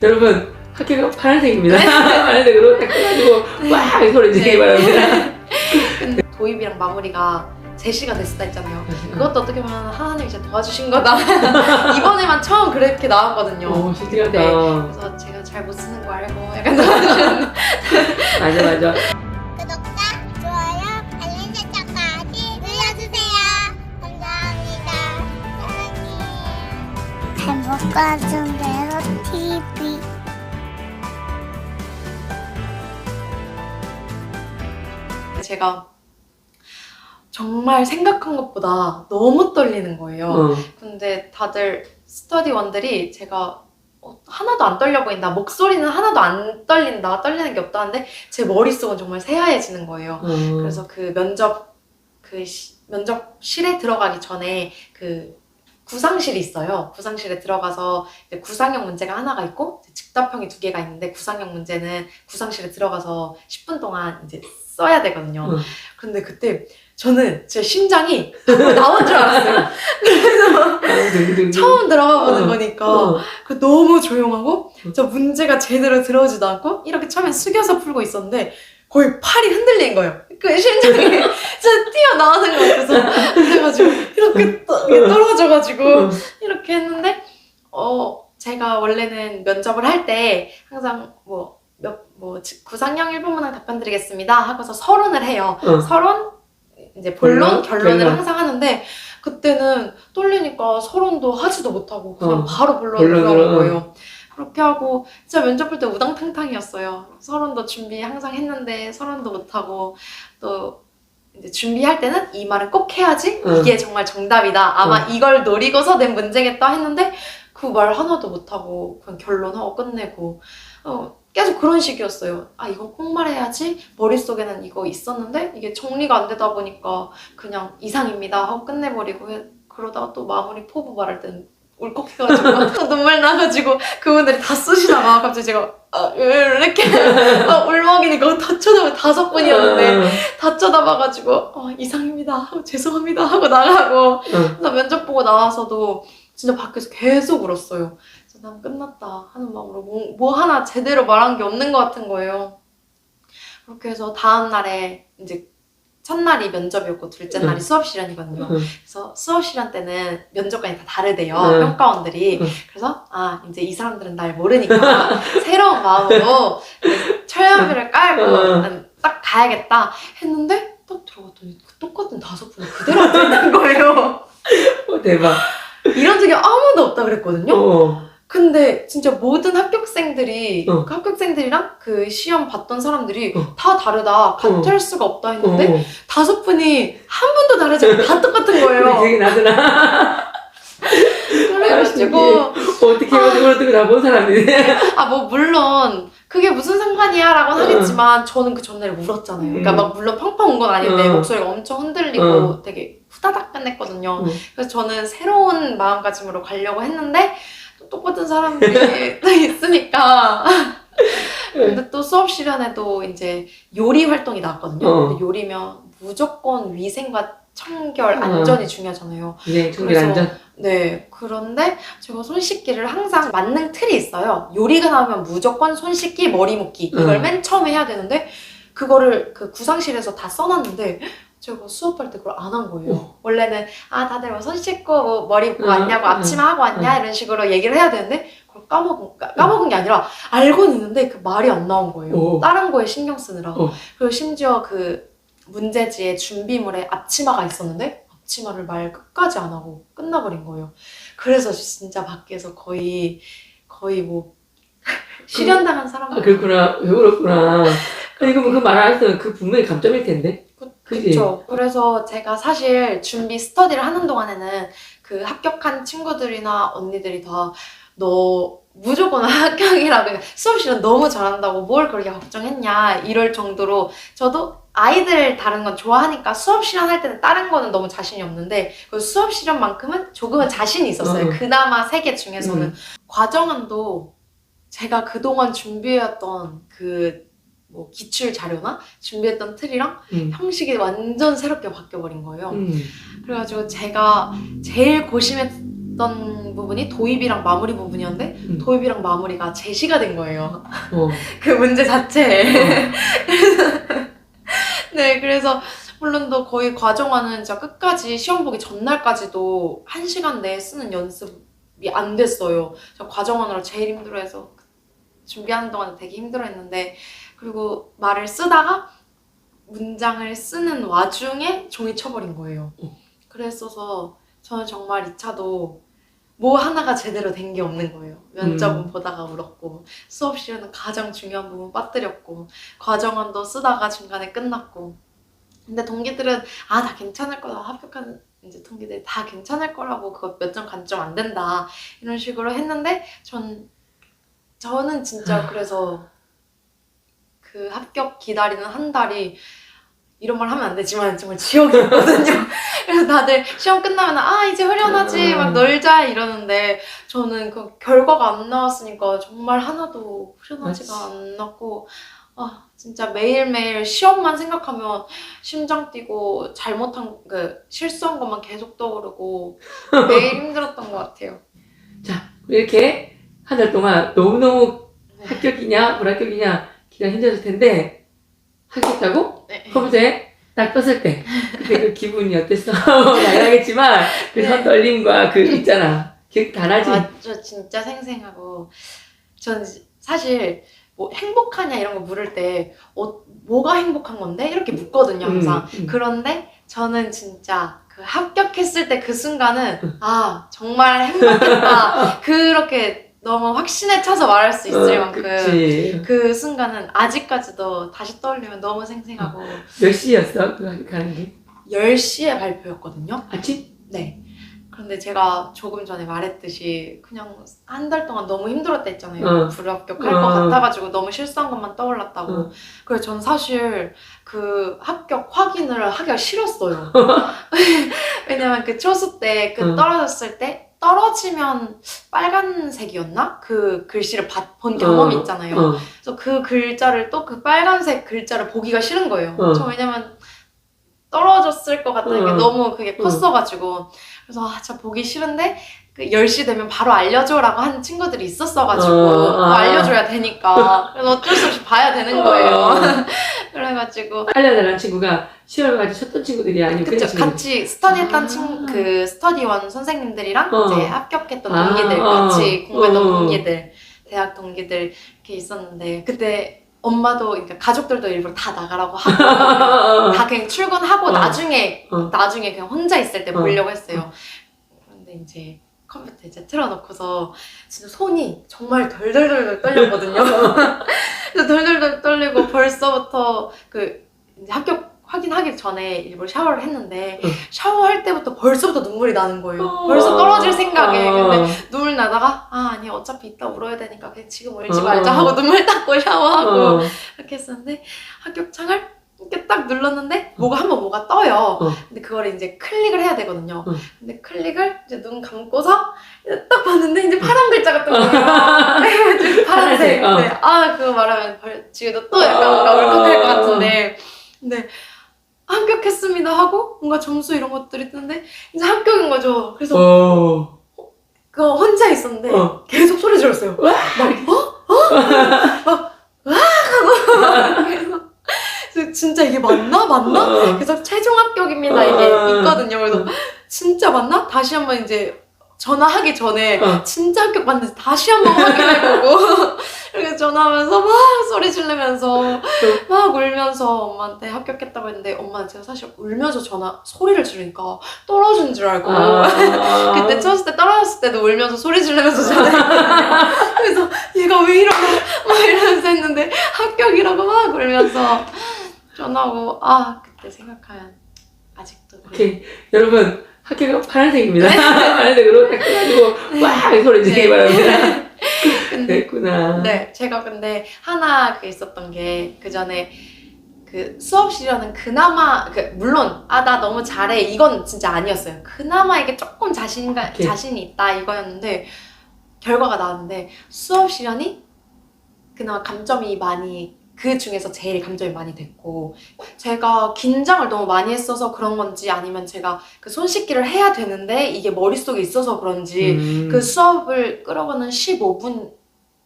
여러분 학교가 파란색입니다. 파란색으로 딱 해가지고 와 소리 지르기 바랍니다. 근데 도입이랑 마무리가 제시가 됐을 때 있잖아요. 그것도 어떻게 보면 하나님이 진짜 도와주신 거다. 이번에만 처음 그렇게 나왔거든요. 오 신기하다. 그래서 제가 잘 못 쓰는 거 알고 약간 도와주셨는데. 맞아. 구독과 좋아요, 알림 설정까지 눌러주세요. 감사합니다. 사랑해요. 행복한 순대로 TV. 제가 정말 생각한 것보다 너무 떨리는 거예요. 근데 다들 스터디원들이 제가 하나도 안 떨려 보인다, 목소리는 하나도 안 떨린다, 떨리는 게 없다 하는데 제 머릿속은 정말 새하얘지는 거예요. 그래서 그 면접실에 들어가기 전에 그 구상실이 있어요. 구상실에 들어가서 이제 구상형 문제가 하나가 있고 즉답형이 2개가 있는데 구상형 문제는 구상실에 들어가서 10분 동안 이제 써야 되거든요. 근데 그때 저는 제 심장이 나온 줄 알았어요. 그래서 처음 들어가 보는 거니까 너무 조용하고 저 문제가 제대로 들어오지도 않고 이렇게 처음엔 숙여서 풀고 있었는데 거의 팔이 흔들린 거예요. 그 심장이 진짜 튀어나오는 것 같아서 그래가지고 이렇게 떨어져가지고 이렇게 했는데 제가 원래는 면접을 할 때 항상 구상형 1분 문항 답변 드리겠습니다 하고서 서론을 해요. 서론, 이제 본론, 결론을 항상 하는데 그때는 떨리니까 서론도 하지도 못하고 그냥 바로 본론으로 들어간 거예요. 그렇게 하고 진짜 면접 볼 때 우당탕탕이었어요. 서론도 준비 항상 했는데 서론도 못하고 또 이제 준비할 때는 이 말은 꼭 해야지 이게 정말 정답이다. 아마 이걸 노리고서 낸 문제겠다 했는데 그 말 하나도 못하고 그냥 결론하고 끝내고 계속 그런 식이었어요. 아 이건 꼭 말해야지. 머릿속에는 이거 있었는데 이게 정리가 안 되다 보니까 그냥 이상입니다 하고 끝내버리고 그러다가 또 마무리 포부 말할 때는 울컥해가지고 눈물 나가지고 그분들이 다 쓰시다가 갑자기 제가 이렇게 울먹이니까 다 쳐다보고 5분이었는데 다 쳐다봐가지고 이상입니다 하고 죄송합니다 하고 나가고 그래서 면접 보고 나와서도 진짜 밖에서 계속 울었어요. 그래서 난 끝났다 하는 마음으로 뭐 하나 제대로 말한 게 없는 것 같은 거예요. 그렇게 해서 다음 날에 이제 첫날이 면접이었고 둘째 날이 수업 시간이거든요. 그래서 수업 시간 때는 면접관이 다 다르대요. 평가원들이. 그래서 이제 이 사람들은 날 모르니까 새로운 마음으로 철연비를 깔고 딱 가야겠다 했는데 딱 들어갔더니 똑같은 5분이 그대로 앉아있는 거예요. 대박. 이런 적이 아무도 없다 그랬거든요. 근데 진짜 모든 합격생들이 그 합격생들이랑 그 시험 봤던 사람들이 다 다르다, 같을 수가 없다 했는데 5분이 한 분도 다르지 않고 다 똑같은 거예요. 기억이 나더라. 그래가지고 어떻게 해가지고 어떻게 다 본 사람이네. 물론 그게 무슨 상관이야 라고는 하겠지만 저는 그 전날에 울었잖아요. 그러니까 막 물론 펑펑 운 건 아닌데 목소리가 엄청 흔들리고 되게 후다닥 끝냈거든요. 그래서 저는 새로운 마음가짐으로 가려고 했는데 똑같은 사람들이 또 있으니까. 근데 또 수업 시간에도 이제 요리 활동이 나왔거든요. 근데 요리면 무조건 위생과 청결, 안전이 중요하잖아요. 네, 청결 안전. 네, 그런데 제가 손 씻기를 항상 만능 틀이 있어요. 요리가 나오면 무조건 손 씻기, 머리 묶기 이걸 맨 처음에 해야 되는데 그거를 그 구상실에서 다 써놨는데 제가 수업할 때 그걸 안 한 거예요. 원래는 다들 뭐 손 씻고 뭐 머리 묶고 왔냐고 앞치마 하고 왔냐 이런 식으로 얘기를 해야 되는데 그걸 까먹은 게 아니라 알고는 있는데 그 말이 안 나온 거예요. 다른 거에 신경 쓰느라. 그리고 심지어 그 문제지에 준비물에 앞치마가 있었는데 앞치마를 말 끝까지 안 하고 끝나버린 거예요. 그래서 진짜 밖에서 거의 뭐 실현당한 사람. 그렇구나. 왜 그렇구나. 이거 그 말 안 했으면 그 분명히 감점일 텐데. 그렇죠. 그래서 제가 사실 준비 스터디를 하는 동안에는 그 합격한 친구들이나 언니들이 다 너 무조건 합격이라고 수업실은 너무 잘한다고 뭘 그렇게 걱정했냐 이럴 정도로 저도 아이들 다른 건 좋아하니까 수업 실현 할 때는 다른 거는 너무 자신이 없는데 그 수업 실현만큼은 조금은 자신이 있었어요. 그나마 3개 중에서는. 과정안도 제가 그동안 준비해왔던 뭐 기출 자료나 준비했던 틀이랑 형식이 완전 새롭게 바뀌어버린 거예요. 그래가지고 제가 제일 고심했던 있던 부분이 도입이랑 마무리 부분이었는데 도입이랑 마무리가 제시가 된 거예요. 그 문제 자체에. 네, 그래서 물론 또 거의 과정화는 진짜 끝까지 시험 보기 전날까지도 1시간 내에 쓰는 연습이 안 됐어요. 저 과정화로 제일 힘들어해서 준비하는 동안 되게 힘들어했는데, 그리고 말을 쓰다가 문장을 쓰는 와중에 종이 쳐버린 거예요. 그랬어서 저는 정말 2차도 뭐 하나가 제대로 된 게 없는 거예요. 면접은 보다가 울었고, 수업 시간은 가장 중요한 부분 빠뜨렸고, 과정원도 쓰다가 중간에 끝났고. 근데 동기들은 다 괜찮을 거다, 합격한 이제 동기들이 다 괜찮을 거라고, 그거 몇 점 간점 안 된다 이런 식으로 했는데, 저는 진짜 그래서 그 합격 기다리는 한 달이, 이런 말 하면 안 되지만 정말 지옥이었거든요. 그래서 다들 시험 끝나면 이제 후련하지, 막 놀자 이러는데, 저는 그 결과가 안 나왔으니까 정말 하나도 후련하지가 않았고, 진짜 매일매일 시험만 생각하면 심장 뛰고, 실수한 것만 계속 떠오르고 매일 힘들었던 것 같아요. 자, 이렇게 한 달 동안 너무너무 합격이냐 불합격이냐 기가 힘들었을 텐데, 합격했다고? 네. 컴퓨터에 딱 떴을 때 그때 그 기분이 어땠어? 당연하겠지만 그 네. 손떨림과 그 있잖아, 기억 다 나지? 맞죠, 진짜 생생하고. 전 사실 뭐 행복하냐 이런 거 물을 때 뭐가 행복한 건데? 이렇게 묻거든요, 항상. 그런데 저는 진짜 그 합격했을 때 그 순간은 정말 행복했다, 그렇게 너무 확신에 차서 말할 수 있을 만큼 그치. 그 순간은 아직까지도 다시 떠올리면 너무 생생하고. 몇 시였어? 그 합격하는 게? 10시에 발표였거든요. 아침? 네. 그런데 제가 조금 전에 말했듯이 그냥 한 달 동안 너무 힘들었다 했잖아요. 불합격할 것 같아가지고 너무 실수한 것만 떠올랐다고. 그래서 전 사실 그 합격 확인을 하기가 싫었어요. 왜냐면 그 초수 때 떨어졌을 때, 떨어지면 빨간색이었나? 그 글씨를 본 경험이 있잖아요. 그래서 그 글자를, 또 그 빨간색 글자를 보기가 싫은 거예요. 저 왜냐면 떨어졌을 것 같다는 게 너무 그게 컸어가지고. 그래서 진짜 보기 싫은데, 그 10시 되면 바로 알려줘라고 하는 친구들이 있었어가지고 알려줘야 되니까, 그래서 어쩔 수 없이 봐야 되는 거예요. 그래가지고 알려달라는 친구가 시험을 같이 쳤던 친구들이 아니고 그쵸, 같이 스터디했던 그 스터디원 선생님들이랑 이제 합격했던 동기들, 같이 공부했던 동기들, 대학 동기들 이렇게 있었는데, 그때 엄마도, 그러니까 가족들도 일부러 다 나가라고 하고 다 그냥 출근하고 나중에 그냥 혼자 있을 때 보려고 했어요. 그런데 이제 컴퓨터 이제 틀어놓고서 진짜 손이 정말 덜덜덜 떨렸거든요. 그래서 덜덜덜 떨리고, 벌써부터 그 이제 합격 확인하기 전에 일부러 샤워를 했는데, 샤워할 때부터 벌써부터 눈물이 나는 거예요. 벌써 떨어질 생각에. 근데 눈물 나다가 아니 어차피 이따 울어야 되니까 그냥 지금 울지 말자 하고 눈물 닦고 샤워하고 이렇게 했었는데, 합격창을 이렇게 딱 눌렀는데 뭐가 떠요. 근데 그걸 이제 클릭을 해야 되거든요. 근데 클릭을 이제 눈 감고서 딱 봤는데 이제 파란 글자가 뜬 거예요. 파란색. 네. 그거 말하면 지금도 또 약간 뭔가 울컥할 것 같은데, 근데 합격했습니다 하고 뭔가 점수 이런 것들이 뜨는데 이제 합격인 거죠. 그래서 그거 혼자 있었는데 계속 소리 질렀어요. 그래서 진짜 이게 맞나? 그래서 최종 합격입니다 이게 있거든요. 그래서 진짜 맞나? 다시 한번 이제 전화하기 전에 진짜 합격 맞는지 다시 한번 확인해보고 이렇게 전화하면서 막 소리 지르면서 막 울면서 엄마한테 합격했다고 했는데, 엄마는 제가 사실 울면서 소리를 지르니까 떨어진 줄 알고 그때 쳤을 때 떨어졌을 때도 울면서 소리 지르면서 전화했거든요. 그래서 얘가 왜 이러나 막 이러면서 했는데, 합격이라고 막 울면서 전화하고, 그때 생각하면 아직도 그래요. 오케이. 여러분, 합격은 파란색입니다. 파란색으로 딱 해가지고 막 소리 지르기 바랍니다. 그랬구나. 네, 제가 근데 하나 있었던 게, 그 전에 그 수업 시간은 그나마 물론 나 너무 잘해 이건 진짜 아니었어요. 그나마 이게 조금 자신이 있다 이거였는데, 결과가 나왔는데 수업 시간이 그나마 감점이 많이 그 중에서 제일 감점이 많이 됐고, 제가 긴장을 너무 많이 했어서 그런 건지 아니면 제가 그 손 씻기를 해야 되는데 이게 머릿속에 있어서 그런지 그 수업을 끌어가는 15분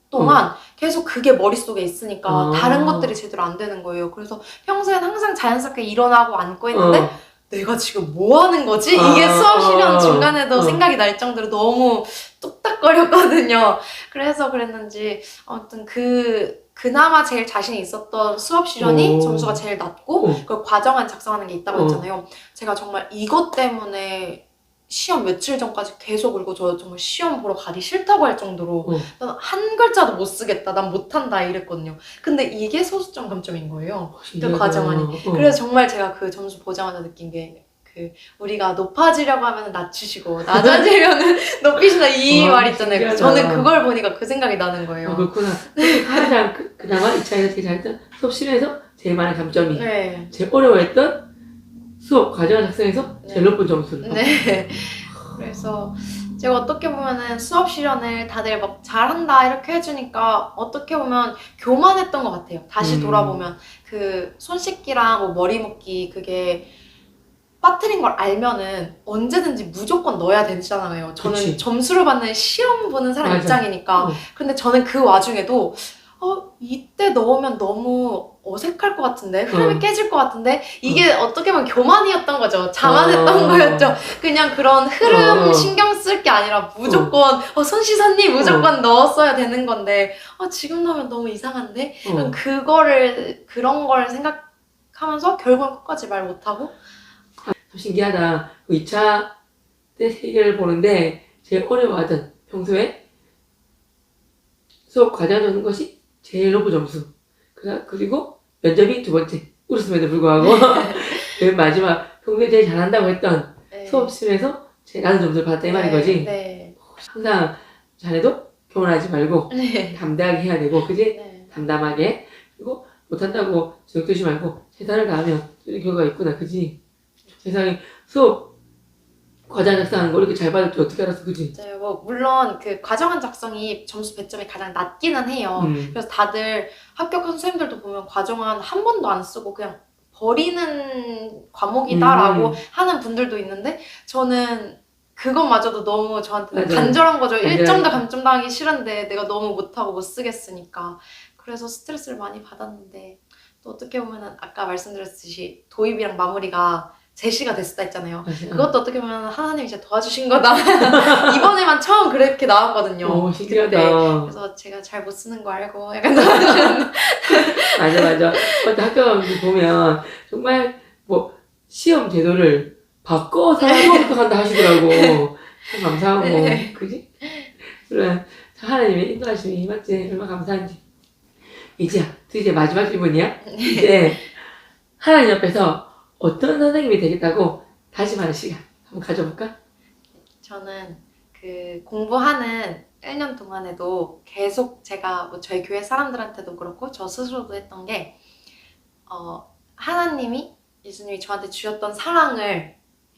동안 계속 그게 머릿속에 있으니까 다른 것들이 제대로 안 되는 거예요. 그래서 평소엔 항상 자연스럽게 일어나고 앉고 있는데 내가 지금 뭐 하는 거지? 이게 수업 시간 중간에도 생각이 날 정도로 너무 뚝딱거렸거든요. 그래서 그랬는지 아무튼 그나마 제일 자신이 있었던 수업 시간이 점수가 제일 낮고 그 과정안 작성하는 게 있다고 했잖아요. 제가 정말 이것 때문에 시험 며칠 전까지 계속 울고 저 정말 시험 보러 가기 싫다고 할 정도로 난 한 글자도 못 쓰겠다, 난 못한다 이랬거든요. 근데 이게 소수점 감점인 거예요. 그 과정안이. 그래서 정말 제가 그 점수 보자마자 느낀 게 우리가 높아지려고 하면 낮추시고 낮아지려면 높이신다 이 말 있잖아요. 저는 그걸 보니까 그 생각이 나는 거예요. 그렇구나. 가장 그나마 이 차이가 제일 잘했던 수업 시간에서 제일 많은 감점이 제일 어려워했던 수업 과정을 작성해서 제일 높은 점수를 그래서 제가 어떻게 보면은 수업 실현을 다들 막 잘한다 이렇게 해주니까 어떻게 보면 교만했던 것 같아요. 다시 돌아보면 그 손 씻기랑 뭐 머리 묶기 그게 빠뜨린 걸 알면은 언제든지 무조건 넣어야 되잖아요. 저는 그치. 점수를 받는 시험 보는 사람 맞아. 입장이니까. 근데 저는 그 와중에도 이때 넣으면 너무 어색할 것 같은데 흐름이 깨질 것 같은데 이게 어떻게 보면 교만이었던 거죠. 자만했던 거였죠. 그냥 그런 흐름 신경 쓸 게 아니라 무조건 손 씻었니? 무조건 넣었어야 되는 건데 지금 넣으면 너무 이상한데 그런 걸 생각하면서 결국은 끝까지 말 못하고 참 신기하다. 그 2차 때 세계를 보는데 제일 어려워하던 평소에 수업 과정 적는 것이 제일 높은 점수. 그리고 면접이 두 번째. 울었음에도 불구하고 맨 마지막 평소에 제일 잘한다고 했던 수업실에서 제일 낮은 점수를 받았다 이 말인 거지. 항상 잘해도 교만하지 말고 담대하게 해야 되고 그지? 담담하게. 그리고 못한다고 저격되지 말고 최선을 다하면 이런 결과가 있구나 그지? 세상에 수업 과정 작성하는 거 이렇게 잘 받을 줄 어떻게 알았어 그지? 네, 뭐 물론 그 과정안 작성이 점수 배점이 가장 낮기는 해요. 그래서 다들 합격한 선생님들도 보면 과정안 한 번도 안 쓰고 그냥 버리는 과목이다라고 하는 분들도 있는데 저는 그것마저도 너무 저한테는 간절한 거죠. 1점도 감점당하기 싫은데 내가 너무 못하고 못 쓰겠으니까. 그래서 스트레스를 많이 받았는데 또 어떻게 보면은 아까 말씀드렸듯이 도입이랑 마무리가 제시가 됐었다 했잖아요. 그것도 어떻게 보면 하나님이 진짜 도와주신 거다. 이번에만 처음 그렇게 나왔거든요. 신기하다. 그래서 제가 잘 못 쓰는 거 알고 약간 도와주셨는데 맞아. 어떤 학교 가면 보면 정말 뭐 시험 제도를 바꿔서 합격한다 하시더라고. 참 감사하고 그지? 그래 하나님의 인도하심이 맞지? 얼마나 감사한지. 이제 드디어 마지막 질문이야. 이제 하나님 옆에서 어떤 선생님이 되겠다고 다짐하는 시간 한번 가져볼까? 저는 그 공부하는 1년 동안에도 계속 제가 뭐 저희 교회 사람들한테도 그렇고 저 스스로도 했던 게 하나님이 예수님이 저한테 주셨던 사랑을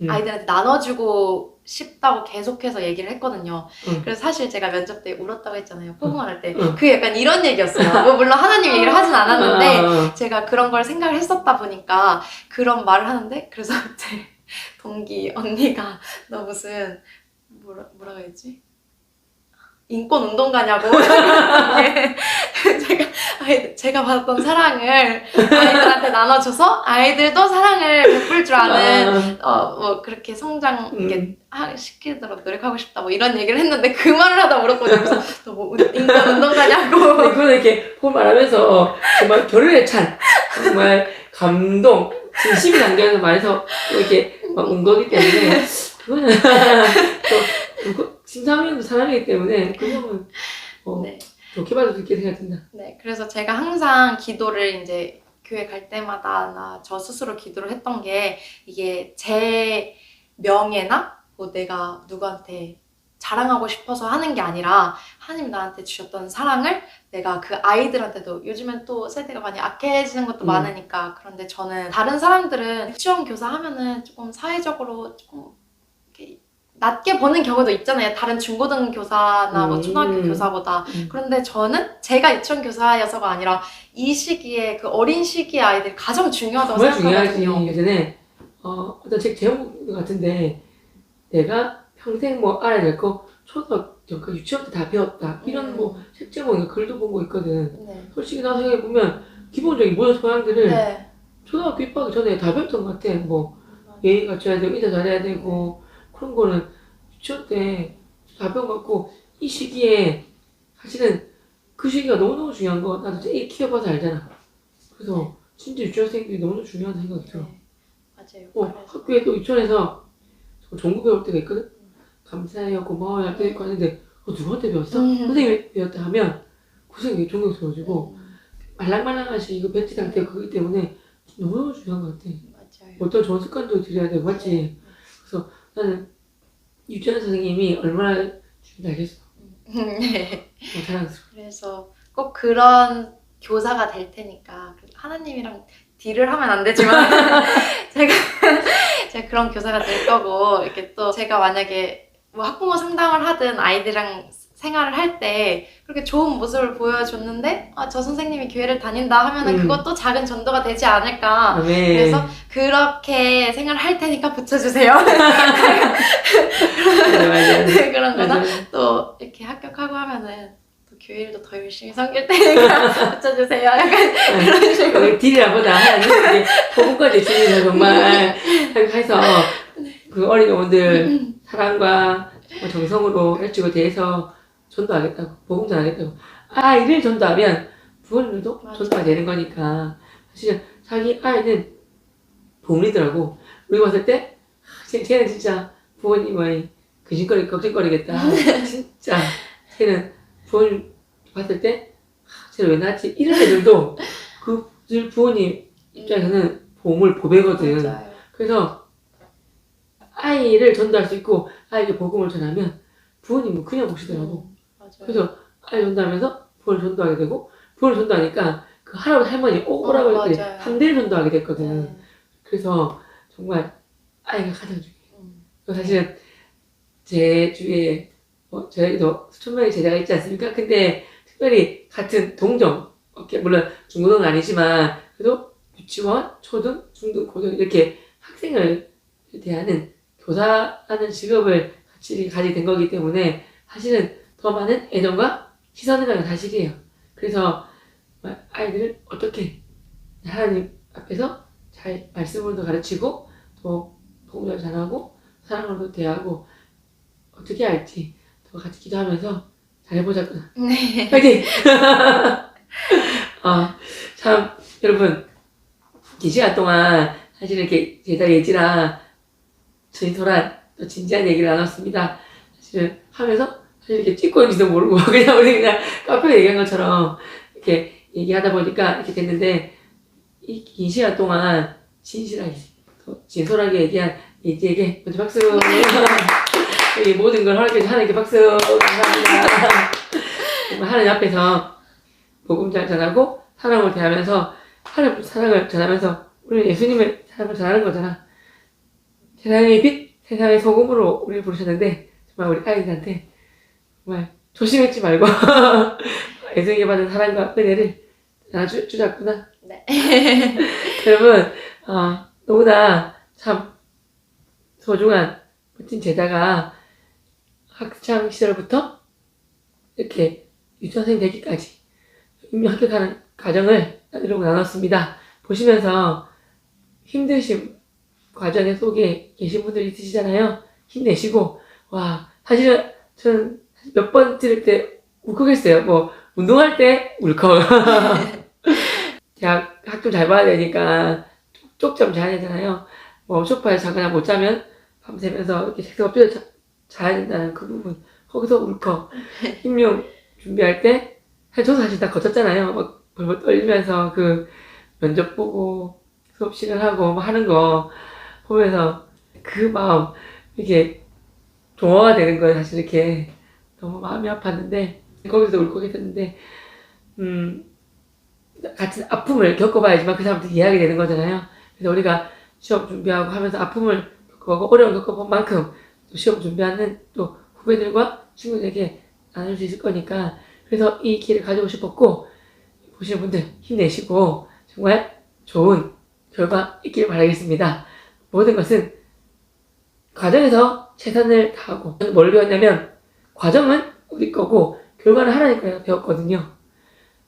아이들한테 나눠주고 싶다고 계속해서 얘기를 했거든요. 그래서 사실 제가 면접 때 울었다고 했잖아요. 포부만 할 때. 그게 약간 이런 얘기였어요. 뭐 물론 하나님 얘기를 하진 않았는데 제가 그런 걸 생각을 했었다 보니까 그런 말을 하는데 그래서 제 동기 언니가 너 무슨 뭐라고 했지? 인권 운동가냐고. 제가 받았던 사랑을 아이들한테 나눠줘서 아이들도 사랑을 베풀 줄 아는 뭐 그렇게 성장 시키도록 노력하고 싶다 뭐 이런 얘기를 했는데 그 말을 하다 울었거든요. 그래서 너 뭐 인권 운동가냐고. 그거는 이렇게 폼 말하면서 정말 결의에 찬 정말 감동 진심이 담겨서 말해서 이렇게 막 운 거기 때문에 그거는 또 심사위원도 사람이기 때문에 그거는 좋게 봐도 좋게 생각된다. 네, 그래서 제가 항상 기도를 이제 교회 갈 때마다 나 저 스스로 기도를 했던 게 이게 제 명예나 뭐 내가 누구한테 자랑하고 싶어서 하는 게 아니라 하나님이 나한테 주셨던 사랑을 내가 그 아이들한테도 요즘엔 또 세대가 많이 악해지는 것도 많으니까 그런데 저는 다른 사람들은 유치원 교사 하면은 조금 사회적으로 조금 이렇게 낮게 버는 경우도 있잖아요. 다른 중고등 교사나 뭐 초등학교 교사보다. 그런데 저는 제가 유치원 교사여서가 아니라 이 시기에 그 어린 시기의 아이들이 가장 중요하다고 정말 중요하지. 생각하거든요. 예전에 어떤 책 제목 같은데 내가 평생 뭐 알아야 될 거 초등학교, 그 유치원 때 다 배웠다. 이런 뭐 책 제목인가 글도 본 거 있거든. 네. 솔직히 나 생각해보면 기본적인 모든 소양들을 네. 초등학교 입학하기 전에 다 배웠던 것 같아. 뭐 예의 갖춰야 되고 인사 잘해야 되고 그런 거는 유치원 때 다 배운 것 같고 이 시기에 사실은 그 시기가 너무너무 중요한 거 나도 애 키워봐서 알잖아. 그래서 진짜 유치원생들이 너무너무 중요한 생각이 들어. 네. 맞아요. 그래서. 학교에 또 유치원에서 종구 배울 때가 있거든? 감사해요, 고마워요 할 때도 있고 하는데 누구한테 배웠어? 선생님이 배웠다 하면 그 생각이 존경스러워지고 말랑말랑하시 이거 벤치 상태 그거기 때문에 너무너무 중요한 것 같아. 맞아요. 어떤 좋은 습관도 들여야 되고 맞지? 그래서 나는 유치원 선생님이 얼마나 중요한지 알겠어. 네. 자랑스러워. 그래서 꼭 그런 교사가 될 테니까 하나님이랑 딜을 하면 안 되지만 제가 그런 교사가 될 거고 이렇게 또 제가 만약에 뭐 학부모 상담을 하든 아이들이랑 생활을 할 때 그렇게 좋은 모습을 보여줬는데 저 선생님이 교회를 다닌다 하면은 그것도 작은 전도가 되지 않을까. 아멘. 그래서 그렇게 생활을 할 테니까 붙여주세요. 맞아. 그런 거나 맞아. 또 이렇게 합격하고 하면은 또 교회를 더 열심히 섬길 테니까 붙여주세요. 약간 그런 식으로. 딜이라보다 하나님 복음까지 주님을 정말 해서 그 어린 영혼들 사랑과 정성으로 일찍을 대해서 전도하겠다고 복음 전하겠다고 아이를 전도하면 부모님들도 맞아. 전도가 되는 거니까 사실 자기 아이는 복음이더라고. 우리 봤을 때 쟤는 진짜 부모님의 근심거리 걱정거리겠다. 진짜 쟤는 부모님 봤을 때 쟤는 왜 낳았지 이런 애들도 그 부모님 입장에서는 보배거든. 맞아요. 그래서 아이를 전도할 수 있고 아이에게 복음을 전하면 부모님은 그냥 보시더라고. 맞아요. 그래서 아이 전도하면서 부모를 전도하게 되고 부모를 전도하니까 그 할아버지 할머니 오라고 할 때 맞아요. 함대를 전도하게 됐거든. 네. 그래서 정말 아이가 가장 중요해요. 사실은 제 주위에 저희도 수천 명의 제자가 있지 않습니까? 근데 특별히 같은 동정, 물론 중고등은 아니지만 그래도 유치원, 초등, 중등, 고등 이렇게 학생을 대하는 교사라는 직업을 같이 가지게 된 거기 때문에 사실은 더 많은 애정과 시선을 가는 사실이에요. 그래서 아이들을 어떻게 하나님 앞에서 잘 말씀으로도 가르치고 또 복음을 잘하고 사랑으로도 대하고 어떻게 할지 더 같이 기도하면서 잘해보자꾸나. 네. 파이팅! 참 여러분 이 시간 동안 사실 이렇게 제자 예지랑 진솔한 또 진지한 얘기를 나눴습니다. 사실은 하면서 사실 이렇게 찍고 있는지도 모르고 그냥 우리 그냥 카페에 얘기한 것처럼 이렇게 얘기하다 보니까 이렇게 됐는데 이 긴 시간 동안 진실하게 또 진솔하게 얘기한 예지에게 먼저 박수. 이 모든 걸 허락해주신 하나님께 박수. 감사합니다. 정말 하나님 앞에서 복음 잘 전하고 사랑을 대하면서 하나님 사랑을 전하면서 우리 예수님의 사랑을 전하는 거잖아. 세상의 빛, 세상의 소금으로 우리를 부르셨는데 정말 우리 아이들한테 정말 조심했지 말고 예수님께 받은 사랑과 은혜를 주자꾸나. 네. 여러분 너무나 참 소중한 멋진 제자가 학창 시절부터 이렇게 유치원생 되기까지 이미 합격하는 과정을 이러고 나눴습니다. 보시면서 힘드신 과정 속에 계신 분들이 있으시잖아요. 힘내시고 사실은 저는 몇 번 들을 때 울컥했어요. 뭐 운동할 때 울컥. 대학 학교 잘 봐야 되니까 쪽잠 자야 되잖아요. 뭐 소파에서 자거나 못 자면 밤새면서 이렇게 책상 엎드려 자야 된다는 그 부분 거기서 울컥. 임용 준비할 때 저도 사실 다 거쳤잖아요. 막 벌벌 떨리면서 그 면접 보고 수업 시간하고 뭐 하는 거 보면서 그 마음 이게 동화가 되는 거예요. 사실 이렇게 너무 마음이 아팠는데 거기서 울컥했었는데 같은 아픔을 겪어봐야지만 그 사람들 이해하게 되는 거잖아요. 그래서 우리가 시험 준비하고 하면서 아픔을 겪어보고 어려움을 겪어본 만큼 또 시험 준비하는 또 후배들과 친구들에게 나눌 수 있을 거니까 그래서 이 기회를 가지고 싶었고 보시는 분들 힘내시고 정말 좋은 결과 있기를 바라겠습니다. 모든 것은 과정에서 최선을 다하고 뭘 배웠냐면 과정은 우리 거고 결과는 하나님 거라고 배웠거든요.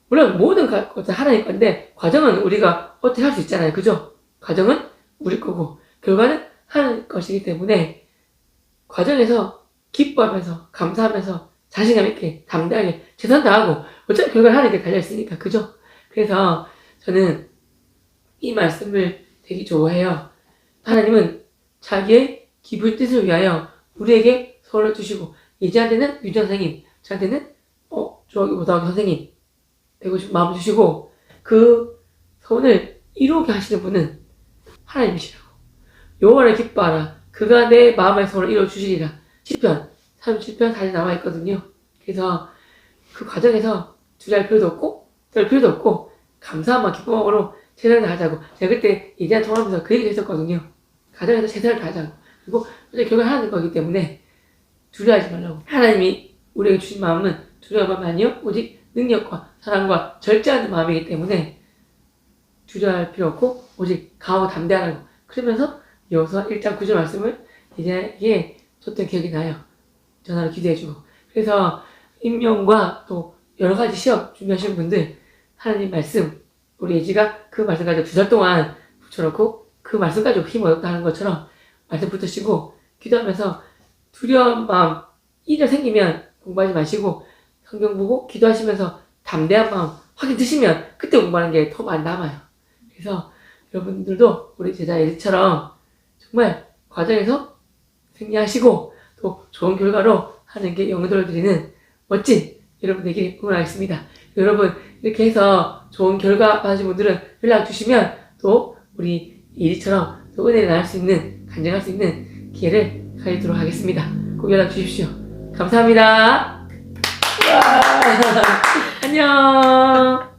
물론 모든 것은 하나님 건데 과정은 우리가 어떻게 할 수 있잖아요. 그죠? 과정은 우리 거고 결과는 하나님 것이기 때문에 과정에서 기뻐하면서 감사하면서 자신감 있게 담대하게 최선 다하고 어차피 결과는 하나님께 달려있으니까 그죠? 그래서 저는 이 말씀을 되게 좋아해요. 하나님은 자기의 기쁜 뜻을 위하여 우리에게 소원을 주시고 예지한테는 유전 선생님, 저한테는 중학교 고등학교 선생님 되고 싶은 마음을 주시고 그 소원을 이루게 하시는 분은 하나님이시라고. 여호와를 기뻐하라. 그가 내 마음의 소원을 이루어 주시리라. 시편 37편 4절 나와 있거든요. 그래서 그 과정에서 두려울 필요도 없고 떨 필요도 없고 감사함과 기쁨으로 최선을 다하자고. 제가 그때 예지한 통화하면서 그 얘기를 했었거든요. 과정에서 최선을 다하자고. 그리고 결국 하나님 거기 때문에 두려워하지 말라고. 하나님이 우리에게 주신 마음은 두려움이 아니요 오직 능력과 사랑과 절제하는 마음이기 때문에 두려워할 필요 없고 오직 강하고 담대하라고. 그러면서 여호수아 1장 9절 말씀을 이제 줬던 기억이 나요. 전화로 기도해주고. 그래서 임용과 또 여러 가지 시험 준비하시는 분들 하나님 말씀 우리 예지가 그 말씀 가지고 2달 동안 붙여놓고 그 말씀 가지고 힘 얻었다 하는 것처럼 말씀 붙으시고 기도하면서 두려운 마음 일이 생기면 공부하지 마시고 성경 보고 기도하시면서 담대한 마음 확인 드시면 그때 공부하는 게 더 많이 남아요. 그래서 여러분들도 우리 제자 예지처럼 정말 과정에서 승리하시고 또 좋은 결과로 하나님께 영광을 드리는 멋진 여러분 되기를 응원하겠습니다. 여러분 이렇게 해서 좋은 결과 받으신 분들은 연락 주시면 또 우리 예지처럼 또 은혜를 나눌 수 있는 간증할 수 있는 기회를 가지도록 하겠습니다. 꼭 연락 주십시오. 감사합니다. 안녕.